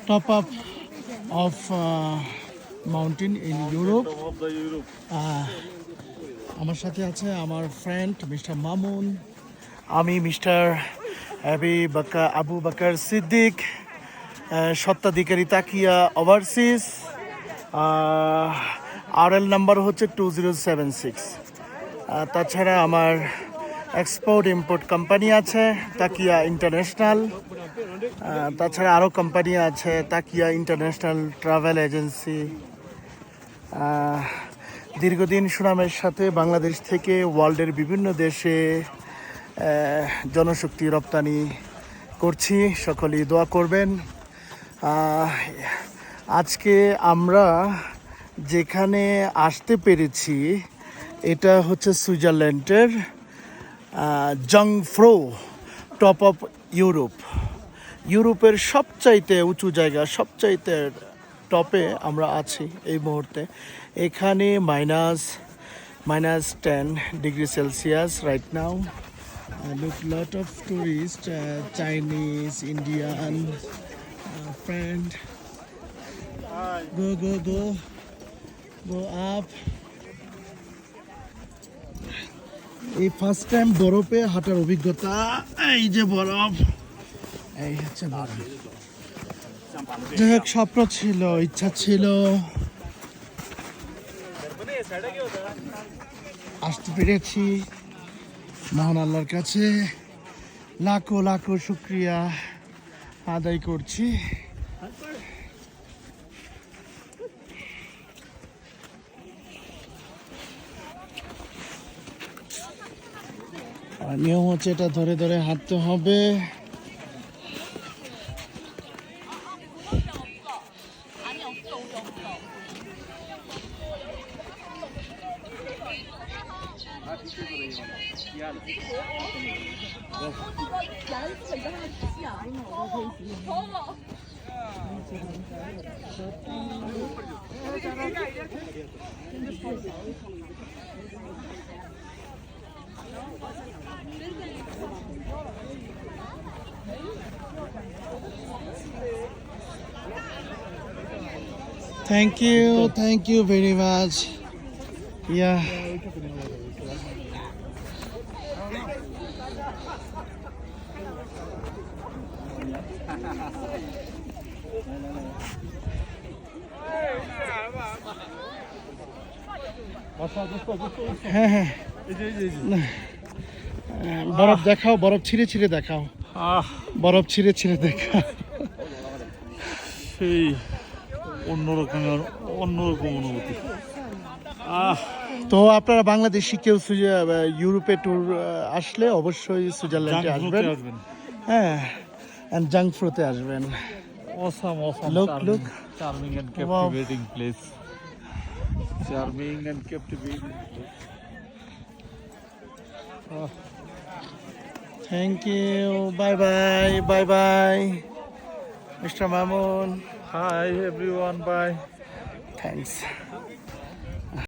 top up of mountain in Europe. আমার সাথে আছে আমার ফ্রেন্ড মিস্টার মামুন, আমি মিস্টার আবু বকর সিদ্দিক, স্বত্বাধিকারী তাকিয়া ওভারসিজ। আরএল নাম্বার হচ্ছে 2076। তাছাড়া আমার এক্সপোর্ট ইম্পোর্ট কোম্পানি আছে তাকিয়া ইন্টারন্যাশনাল। তাছাড়া আরও কোম্পানি আছে তাকিয়া ইন্টারন্যাশনাল ট্রাভেল এজেন্সি। দীর্ঘদিন সুনামের সাথে বাংলাদেশ থেকে ওয়ার্ল্ডের বিভিন্ন দেশে জনশক্তি রপ্তানি করছি, সকলেই দোয়া করবেন। আজকে আমরা যেখানে আসতে পেরেছি এটা হচ্ছে সুইজারল্যান্ডের জাংফ্রো, টপ অফ ইউরোপ। ইউরোপের সবচাইতে উঁচু জায়গা, সবচাইতে টপে আমরা আছি এই মুহূর্তে। এখানে -10 degree Celsius right now. Look, lot of tourists, Chinese, Indian, friend. Go up. এই ফার্স্ট টাইম বরফে হাঁটার অভিজ্ঞতা। এই যে বরফ, এই হচ্ছে বরফ। যাই হোক, স্বপ্ন ছিল, ইচ্ছা ছিল, আসতে পেরেছি। মহান আল্লাহর কাছে লাখো লাখো শুক্রিয়া আদায় করছি। নিয়ম হচ্ছে এটা ধরে ধরে হাঁটতে হবে। Thank you very much. Yeah. হ্যাঁ, বরফ দেখাও, বরফ ছিঁড়ে ছিঁড়ে দেখাও, বরফ ছিঁড়ে ছিঁড়ে দেখাও। সেই অন্যরকম অনুভূতি। তো আপনারা বাংলাদেশি কেউ ইউরোপে ট্যুর আসলে অবশ্যই সুইজারল্যান্ডে আসবেন। হ্যাঁ, এন্ড জাংফ্রোতে আসবেন। Awesome, Look. Charming and captivating place. Charming and captivating place. Thank you. Bye, Mr. Mamun. Hi everyone, bye. Thanks.